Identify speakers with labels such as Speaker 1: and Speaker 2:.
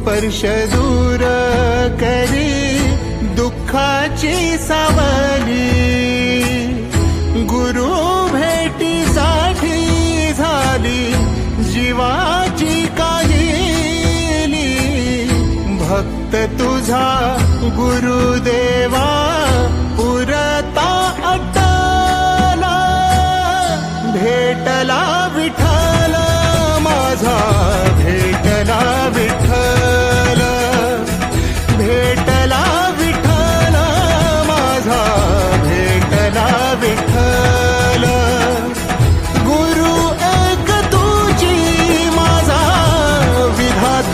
Speaker 1: स्पर्श दूर करी दुःखाची सावली, गुरु भेटीसाठी झाली जीवाची काहिली, भक्त तुझा गुरुदेव